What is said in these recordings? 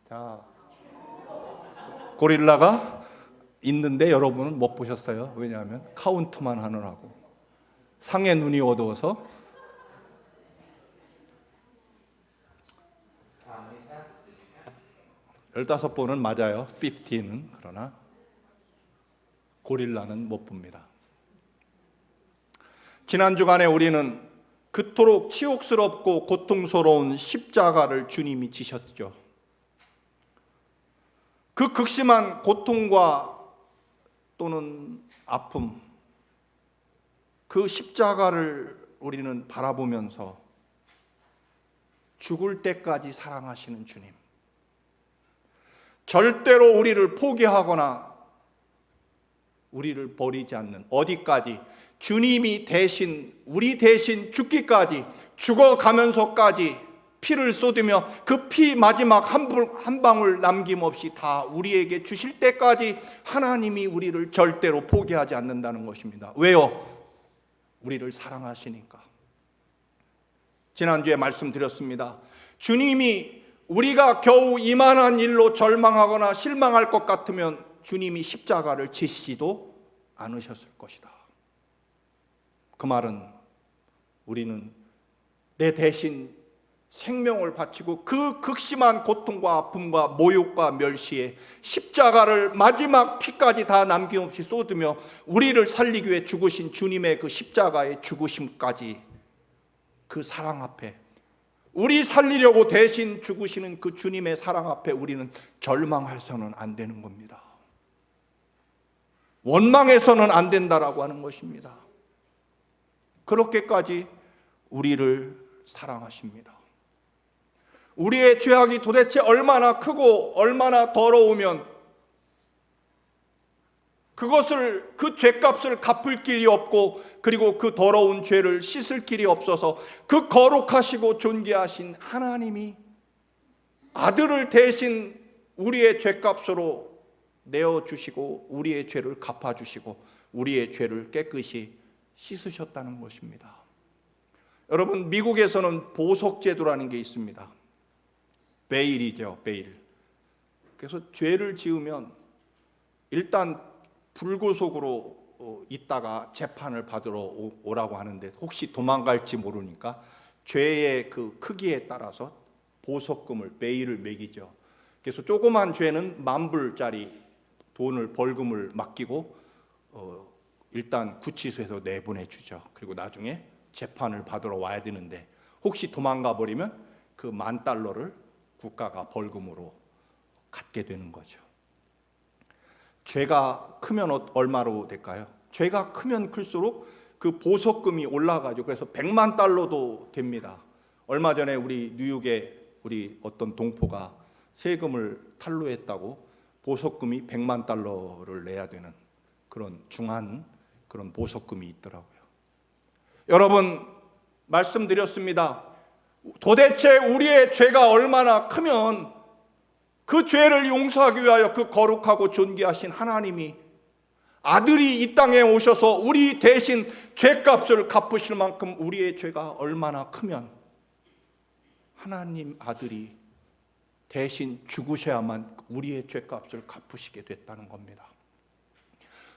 자, 고릴라가 있는데 여러분은 못 보셨어요. 왜냐하면 카운트만 하느라고 상의 눈이 어두워서. 15번은 맞아요. 50는. 그러나 고릴라는 못 봅니다. 지난 주간에 우리는 그토록 치욕스럽고 고통스러운 십자가를 주님이 지셨죠. 그 극심한 고통과 또는 아픔, 그 십자가를 우리는 바라보면서 죽을 때까지 사랑하시는 주님, 절대로 우리를 포기하거나 우리를 버리지 않는, 어디까지 주님이 대신, 우리 대신 죽기까지, 죽어가면서까지 피를 쏟으며 그 피 마지막 한 방울 남김없이 다 우리에게 주실 때까지 하나님이 우리를 절대로 포기하지 않는다는 것입니다. 왜요? 우리를 사랑하시니까. 지난주에 말씀드렸습니다. 주님이 우리가 겨우 이만한 일로 절망하거나 실망할 것 같으면 주님이 십자가를 지시지도 않으셨을 것이다. 그 말은 우리는 내 대신 생명을 바치고 그 극심한 고통과 아픔과 모욕과 멸시에 십자가를 마지막 피까지 다 남김없이 쏟으며 우리를 살리기 위해 죽으신 주님의 그 십자가의 죽으심까지, 그 사랑 앞에, 우리 살리려고 대신 죽으시는 그 주님의 사랑 앞에 우리는 절망해서는 안 되는 겁니다. 원망해서는 안 된다라고 하는 것입니다. 그렇게까지 우리를 사랑하십니다. 우리의 죄악이 도대체 얼마나 크고 얼마나 더러우면 그것을, 그 죄값을 갚을 길이 없고, 그리고 그 더러운 죄를 씻을 길이 없어서 그 거룩하시고 존귀하신 하나님이 아들을 대신 우리의 죄값으로 내어주시고 우리의 죄를 갚아주시고 우리의 죄를 깨끗이 씻으셨다는 것입니다. 여러분, 미국에서는 보석제도라는 게 있습니다. 베일이죠, 베일. 그래서 죄를 지으면 일단 불구속으로 있다가 재판을 받으러 오라고 하는데, 혹시 도망갈지 모르니까 죄의 그 크기에 따라서 보석금을, 베일을 매기죠. 그래서 조그만 죄는 $10,000짜리 돈을, 벌금을 맡기고 일단 구치소에서 내보내주죠. 그리고 나중에 재판을 받으러 와야 되는데 혹시 도망가 버리면 그 $10,000를 국가가 벌금으로 갖게 되는 거죠. 죄가 크면 얼마로 될까요? 죄가 크면 클수록 그 보석금이 올라가죠. 그래서 $10,000,000도 됩니다. 얼마 전에 우리 뉴욕에 우리 어떤 동포가 세금을 탈루했다고 보석금이 $10,000,000를 내야 되는 그런 중한 그런 보석금이 있더라고요. 여러분, 말씀드렸습니다. 도대체 우리의 죄가 얼마나 크면 그 죄를 용서하기 위하여 그 거룩하고 존귀하신 하나님이 아들이 이 땅에 오셔서 우리 대신 죄값을 갚으실 만큼 우리의 죄가 얼마나 크면 하나님 아들이 대신 죽으셔야만 우리의 죄값을 갚으시게 됐다는 겁니다.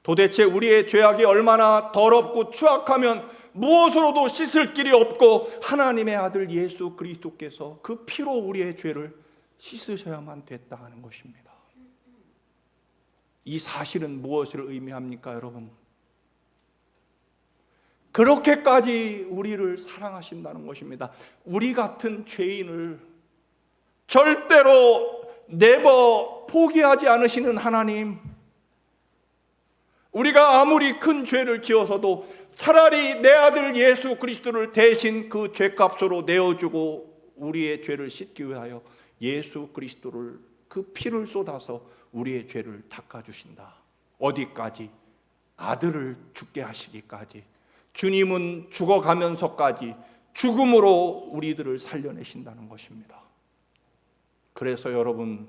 도대체 우리의 죄악이 얼마나 더럽고 추악하면 무엇으로도 씻을 길이 없고 하나님의 아들 예수 그리스도께서 그 피로 우리의 죄를 씻으셔야만 됐다 하는 것입니다. 이 사실은 무엇을 의미합니까, 여러분? 그렇게까지 우리를 사랑하신다는 것입니다. 우리 같은 죄인을 절대로 never 포기하지 않으시는 하나님, 우리가 아무리 큰 죄를 지어서도 차라리 내 아들 예수 그리스도를 대신 그 죄값으로 내어주고 우리의 죄를 씻기 위하여 예수 그리스도를, 그 피를 쏟아서 우리의 죄를 닦아주신다. 어디까지? 아들을 죽게 하시기까지. 주님은 죽어가면서까지 죽음으로 우리들을 살려내신다는 것입니다. 그래서 여러분,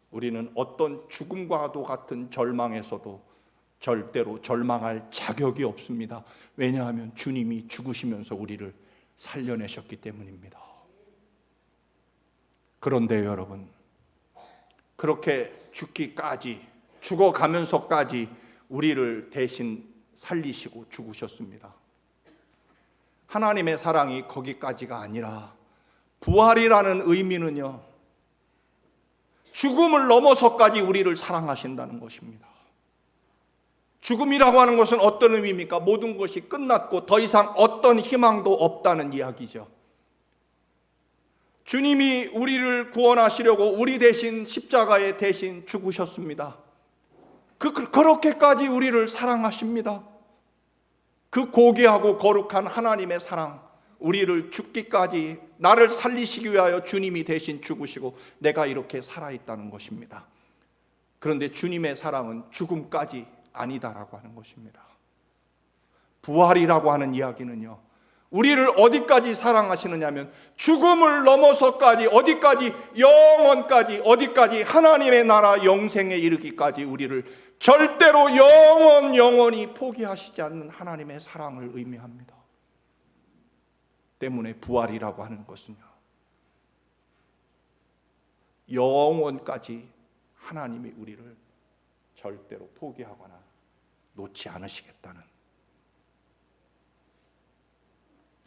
우리는 어떤 죽음과도 같은 절망에서도 절대로 절망할 자격이 없습니다. 왜냐하면 주님이 죽으시면서 우리를 살려내셨기 때문입니다. 그런데 여러분, 그렇게 죽기까지, 죽어가면서까지 우리를 대신 살리시고 죽으셨습니다. 하나님의 사랑이 거기까지가 아니라 부활이라는 의미는요, 죽음을 넘어서까지 우리를 사랑하신다는 것입니다. 죽음이라고 하는 것은 어떤 의미입니까? 모든 것이 끝났고 더 이상 어떤 희망도 없다는 이야기죠. 주님이 우리를 구원하시려고 우리 대신 십자가에 대신 죽으셨습니다. 그렇게까지 우리를 사랑하십니다. 그 고귀하고 거룩한 하나님의 사랑, 우리를 죽기까지 나를 살리시기 위하여 주님이 대신 죽으시고 내가 이렇게 살아있다는 것입니다. 그런데 주님의 사랑은 죽음까지 아니다라고 하는 것입니다. 부활이라고 하는 이야기는요, 우리를 어디까지 사랑하시느냐면 영원을 넘어서까지, 어디까지, 영원까지, 어디까지, 하나님의 나라 영생에 이르기까지 우리를 절대로 영원히 포기하시지 않는 하나님의 사랑을 의미합니다. 때문에 부활이라고 하는 것은요, 영원까지 하나님이 우리를 절대로 포기하거나 놓지 않으시겠다는,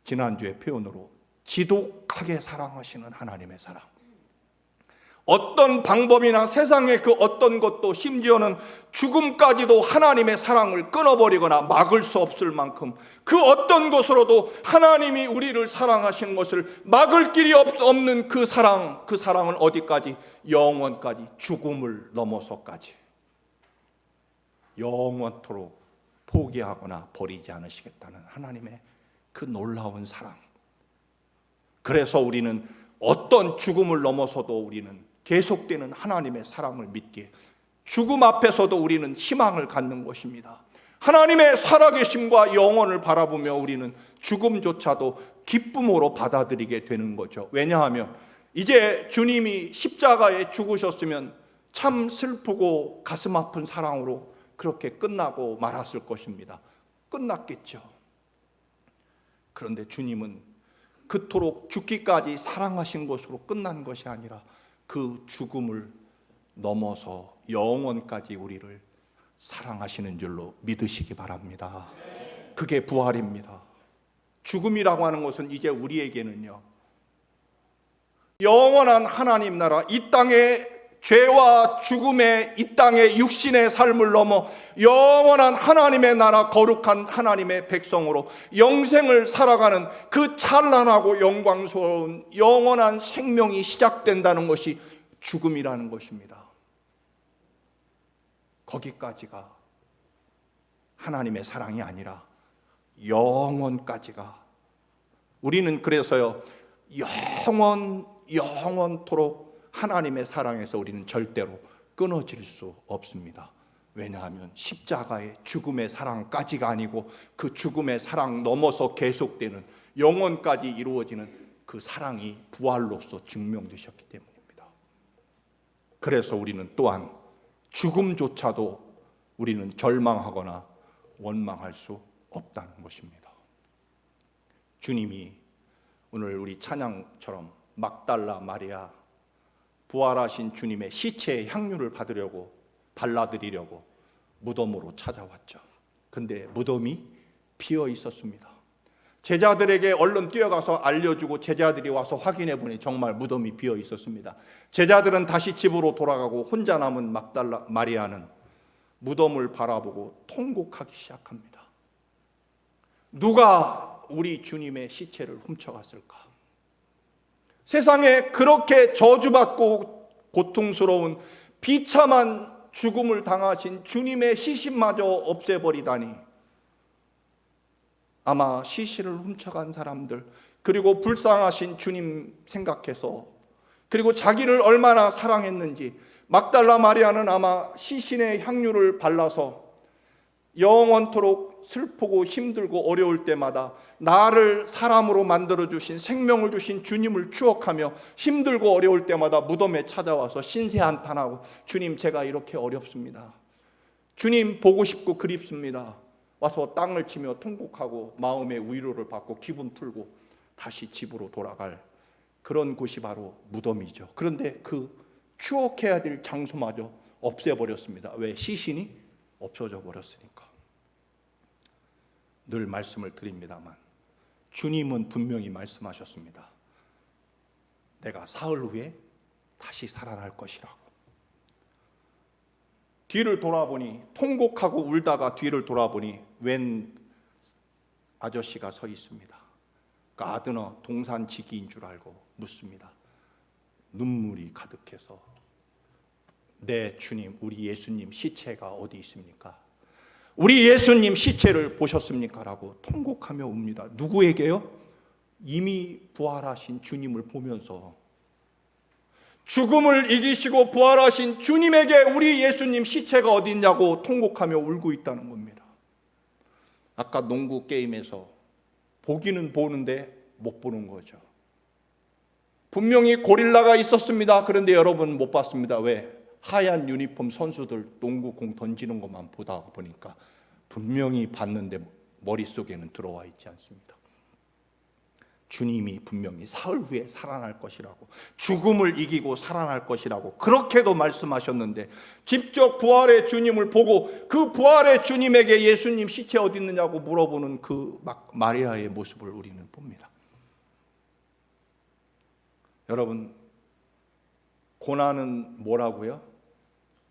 지난주의 표현으로 지독하게 사랑하시는 하나님의 사랑, 어떤 방법이나 세상의 그 어떤 것도, 심지어는 죽음까지도 하나님의 사랑을 끊어버리거나 막을 수 없을 만큼 그 어떤 것으로도 하나님이 우리를 사랑하시는 것을 막을 길이 없는 그 사랑은 어디까지? 영원까지, 죽음을 넘어서까지 영원토록 포기하거나 버리지 않으시겠다는 하나님의 그 놀라운 사랑. 그래서 우리는 어떤 죽음을 넘어서도 우리는 계속되는 하나님의 사랑을 믿기에, 죽음 앞에서도 우리는 희망을 갖는 것입니다. 하나님의 살아계심과 영원을 바라보며 우리는 죽음조차도 기쁨으로 받아들이게 되는 거죠. 왜냐하면 이제 주님이 십자가에 죽으셨으면 참 슬프고 가슴 아픈 사랑으로 그렇게 끝나고 말았을 것입니다. 끝났겠죠. 그런데 주님은 그토록 죽기까지 사랑하신 것으로 끝난 것이 아니라 그 죽음을 넘어서 영원까지 우리를 사랑하시는 줄로 믿으시기 바랍니다. 그게 부활입니다. 죽음이라고 하는 것은 이제 우리에게는요, 영원한 하나님 나라, 이 땅의 죄와 죽음의 이 땅의 육신의 삶을 넘어 영원한 하나님의 나라, 거룩한 하나님의 백성으로 영생을 살아가는 그 찬란하고 영광스러운 영원한 생명이 시작된다는 것이 죽음이라는 것입니다. 거기까지가 하나님의 사랑이 아니라 영원까지가, 우리는 그래서요, 영원토록 하나님의 사랑에서 우리는 절대로 끊어질 수 없습니다. 왜냐하면 십자가의 죽음의 사랑까지가 아니고 그 죽음의 사랑 넘어서 계속되는 영원까지 이루어지는 그 사랑이 부활로서 증명되셨기 때문입니다. 그래서 우리는 또한 죽음조차도 우리는 절망하거나 원망할 수 없다는 것입니다. 주님이 오늘 우리 찬양처럼 막달라 마리아, 부활하신 주님의 시체의 향유를 받으려고, 발라드리려고 무덤으로 찾아왔죠. 근데 무덤이 비어 있었습니다. 제자들에게 얼른 뛰어가서 알려주고 제자들이 와서 확인해 보니 정말 무덤이 비어 있었습니다. 제자들은 다시 집으로 돌아가고 혼자 남은 막달라 마리아는 무덤을 바라보고 통곡하기 시작합니다. 누가 우리 주님의 시체를 훔쳐갔을까? 세상에 그렇게 저주받고 고통스러운 비참한 죽음을 당하신 주님의 시신마저 없애버리다니, 아마 시신을 훔쳐간 사람들, 그리고 불쌍하신 주님 생각해서, 그리고 자기를 얼마나 사랑했는지 막달라 마리아는 아마 시신의 향유를 발라서 영원토록 슬프고 힘들고 어려울 때마다 나를 사람으로 만들어주신, 생명을 주신 주님을 추억하며 힘들고 어려울 때마다 무덤에 찾아와서 신세한탄하고, 주님 제가 이렇게 어렵습니다, 주님 보고 싶고 그립습니다, 와서 땅을 치며 통곡하고 마음의 위로를 받고 기분 풀고 다시 집으로 돌아갈 그런 곳이 바로 무덤이죠. 그런데 그 추억해야 될 장소마저 없애버렸습니다. 왜? 시신이 없어져 버렸으니까. 늘 말씀을 드립니다만 주님은 분명히 말씀하셨습니다. 내가 사흘 후에 다시 살아날 것이라고. 뒤를 돌아보니, 통곡하고 울다가 뒤를 돌아보니 웬 아저씨가 서 있습니다. 그 아드너 동산지기인 줄 알고 묻습니다. 눈물이 가득해서, 네 주님, 우리 예수님 시체가 어디 있습니까? 우리 예수님 시체를 보셨습니까? 라고 통곡하며 웁니다. 누구에게요? 이미 부활하신 주님을 보면서, 죽음을 이기시고 부활하신 주님에게 우리 예수님 시체가 어디 있냐고 통곡하며 울고 있다는 겁니다. 아까 농구 게임에서 보기는 보는데 못 보는 거죠. 분명히 고릴라가 있었습니다. 그런데 여러분 못 봤습니다. 왜? 하얀 유니폼 선수들 농구 공 던지는 것만 보다 보니까 분명히 봤는데 머릿속에는 들어와 있지 않습니다. 주님이 분명히 사흘 후에 살아날 것이라고, 죽음을 이기고 살아날 것이라고 그렇게도 말씀하셨는데, 직접 부활의 주님을 보고 그 부활의 주님에게 예수님 시체 어디 있느냐고 물어보는 그 마리아의 모습을 우리는 봅니다. 여러분, 고난은 뭐라고요?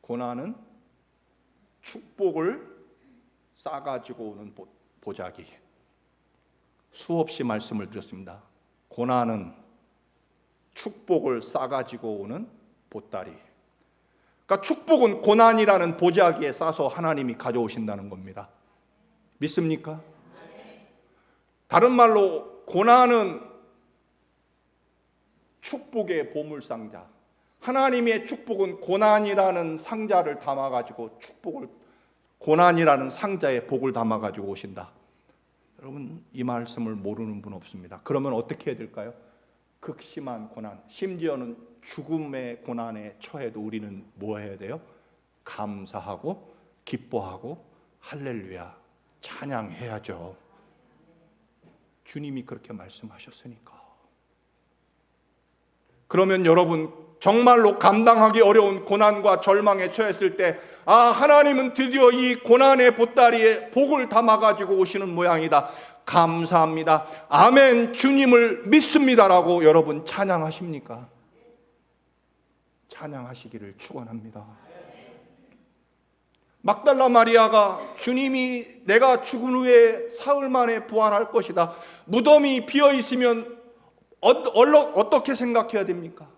고난은 축복을 싸가지고 오는 보자기. 수없이 말씀을 드렸습니다. 고난은 축복을 싸가지고 오는 보따리. 그러니까 축복은 고난이라는 보자기에 싸서 하나님이 가져오신다는 겁니다. 믿습니까? 다른 말로 고난은 축복의 보물상자. 하나님의 축복은 고난이라는 상자를 담아가지고 축복을, 고난이라는 상자에 복을 담아가지고 오신다. 여러분, 이 말씀을 모르는 분 없습니다. 그러면 어떻게 해야 될까요? 극심한 고난, 심지어는 죽음의 고난에 처해도 우리는 뭐 해야 돼요? 감사하고 기뻐하고 할렐루야 찬양해야죠. 주님이 그렇게 말씀하셨으니까. 그러면 여러분, 정말로 감당하기 어려운 고난과 절망에 처했을 때, 아, 하나님은 드디어 이 고난의 보따리에 복을 담아가지고 오시는 모양이다. 감사합니다. 아멘. 주님을 믿습니다라고 여러분 찬양하십니까? 찬양하시기를 축원합니다. 막달라 마리아가 주님이 내가 죽은 후에 사흘 만에 부활할 것이다, 무덤이 비어 있으면 어떻게 생각해야 됩니까?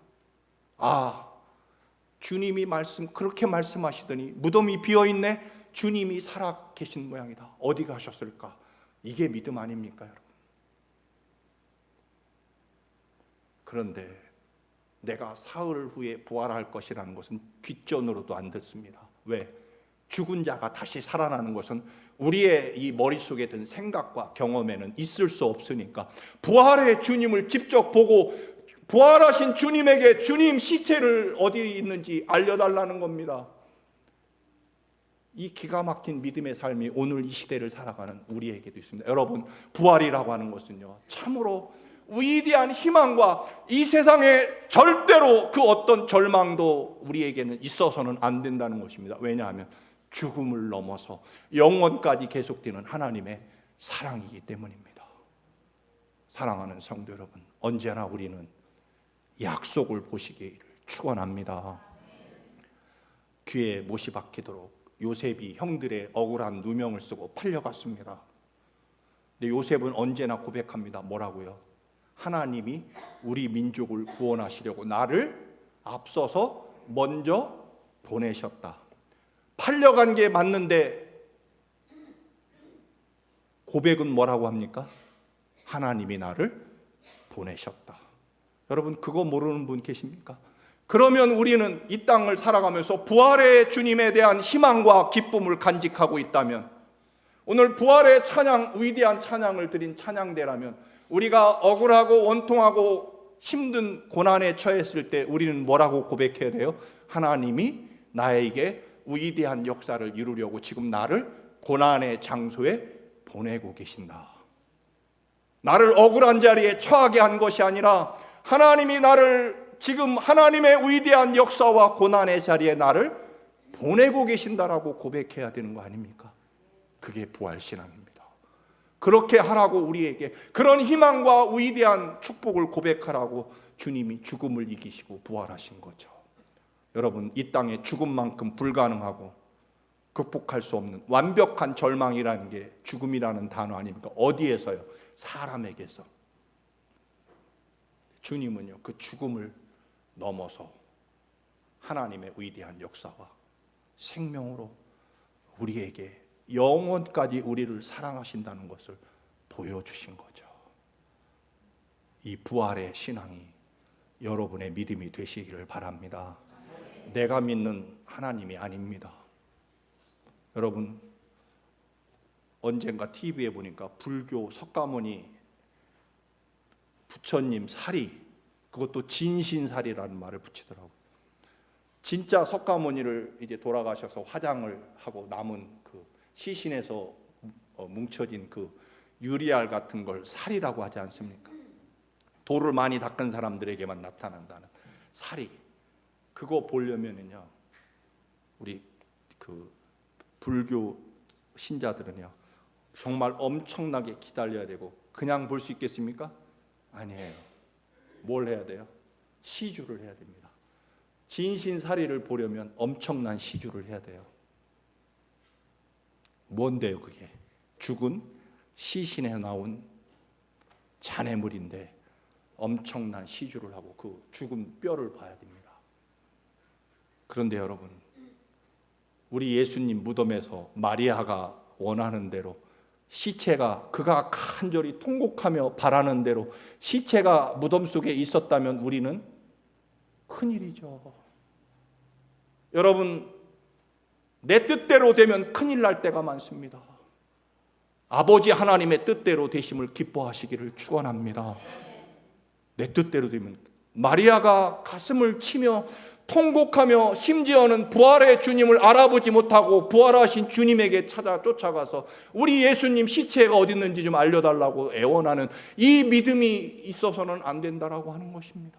아, 주님이 그렇게 말씀하시더니 무덤이 비어있네? 주님이 살아 계신 모양이다. 어디 가셨을까? 이게 믿음 아닙니까, 여러분? 그런데 내가 사흘 후에 부활할 것이라는 것은 귓전으로도 안 듣습니다. 왜? 죽은 자가 다시 살아나는 것은 우리의 이 머릿속에 든 생각과 경험에는 있을 수 없으니까 부활의 주님을 직접 보고 부활하신 주님에게 주님 시체를 어디 있는지 알려달라는 겁니다. 이 기가 막힌 믿음의 삶이 오늘 이 시대를 살아가는 우리에게도 있습니다. 여러분, 부활이라고 하는 것은요, 참으로 위대한 희망과 이 세상에 절대로 그 어떤 절망도 우리에게는 있어서는 안 된다는 것입니다. 왜냐하면 죽음을 넘어서 영원까지 계속되는 하나님의 사랑이기 때문입니다. 사랑하는 성도 여러분, 언제나 우리는 약속을 보시기를 축원합니다. 귀에 못이 박히도록 요셉이 형들의 억울한 누명을 쓰고 팔려갔습니다. 근데 요셉은 언제나 고백합니다. 뭐라고요? 하나님이 우리 민족을 구원하시려고 나를 앞서서 먼저 보내셨다. 팔려간 게 맞는데 고백은 뭐라고 합니까? 하나님이 나를 보내셨다. 여러분, 그거 모르는 분 계십니까? 그러면 우리는 이 땅을 살아가면서 부활의 주님에 대한 희망과 기쁨을 간직하고 있다면, 오늘 부활의 찬양, 위대한 찬양을 드린 찬양대라면, 우리가 억울하고 원통하고 힘든 고난에 처했을 때 우리는 뭐라고 고백해야 돼요? 하나님이 나에게 위대한 역사를 이루려고 지금 나를 고난의 장소에 보내고 계신다. 나를 억울한 자리에 처하게 한 것이 아니라 하나님이 나를 지금 하나님의 위대한 역사와 고난의 자리에 나를 보내고 계신다라고 고백해야 되는 거 아닙니까? 그게 부활신앙입니다. 그렇게 하라고 우리에게 그런 희망과 위대한 축복을 고백하라고 주님이 죽음을 이기시고 부활하신 거죠. 여러분, 이 땅에 죽음만큼 불가능하고 극복할 수 없는 완벽한 절망이라는 게 죽음이라는 단어 아닙니까? 어디에서요? 사람에게서. 주님은요, 그 죽음을 넘어서 하나님의 위대한 역사와 생명으로 우리에게 영원까지 우리를 사랑하신다는 것을 보여주신 거죠. 이 부활의 신앙이 여러분의 믿음이 되시기를 바랍니다. 내가 믿는 하나님이 아닙니다. 여러분, 언젠가 TV에 보니까 불교 석가모니 부처님 사리, 그것도 진신사리라는 말을 붙이더라고요. 진짜 석가모니를 이제 돌아가셔서 화장을 하고 남은 그 시신에서 뭉쳐진 그 유리알 같은 걸 사리라고 하지 않습니까? 돌을 많이 닦은 사람들에게만 나타난다는 사리. 그거 보려면은요, 우리 그 불교 신자들은요, 정말 엄청나게 기다려야 되고, 그냥 볼 수 있겠습니까? 아니에요. 뭘 해야 돼요? 시주를 해야 됩니다. 진신사리를 보려면 엄청난 시주를 해야 돼요. 뭔데요, 그게? 죽은 시신에 나온 잔해물인데 엄청난 시주를 하고 그 죽은 뼈를 봐야 됩니다. 그런데 여러분, 우리 예수님 무덤에서 마리아가 원하는 대로 시체가, 그가 간절히 통곡하며 바라는 대로 시체가 무덤 속에 있었다면 우리는 큰일이죠. 여러분, 내 뜻대로 되면 큰일 날 때가 많습니다. 아버지 하나님의 뜻대로 되심을 기뻐하시기를 축원합니다. 내 뜻대로 되면, 마리아가 가슴을 치며 통곡하며 심지어는 부활의 주님을 알아보지 못하고 부활하신 주님에게 쫓아가서 우리 예수님 시체가 어디 있는지 좀 알려달라고 애원하는 이 믿음이 있어서는 안 된다라고 하는 것입니다.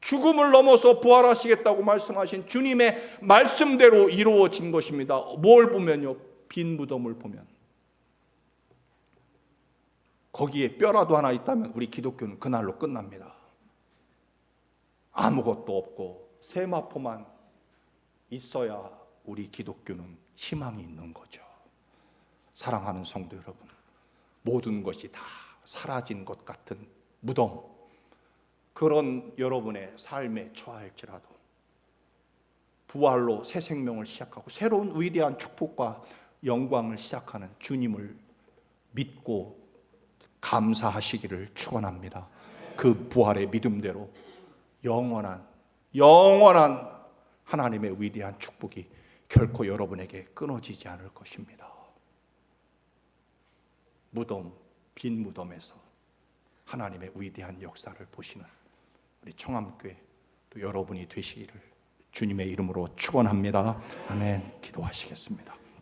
죽음을 넘어서 부활하시겠다고 말씀하신 주님의 말씀대로 이루어진 것입니다. 뭘 보면요, 빈 무덤을 보면, 거기에 뼈라도 하나 있다면 우리 기독교는 그날로 끝납니다. 아무것도 없고 세마포만 있어야 우리 기독교는 희망이 있는 거죠. 사랑하는 성도 여러분, 모든 것이 다 사라진 것 같은 무덤, 그런 여러분의 삶에 처할지라도 부활로 새 생명을 시작하고 새로운 위대한 축복과 영광을 시작하는 주님을 믿고 감사하시기를 축원합니다. 그 부활의 믿음대로 영원한 하나님의 위대한 축복이 결코 여러분에게 끊어지지 않을 것입니다. 무덤, 빈 무덤에서 하나님의 위대한 역사를 보시는 우리 청암교회 또 여러분이 되시기를 주님의 이름으로 축원합니다. 아멘. 기도하시겠습니다.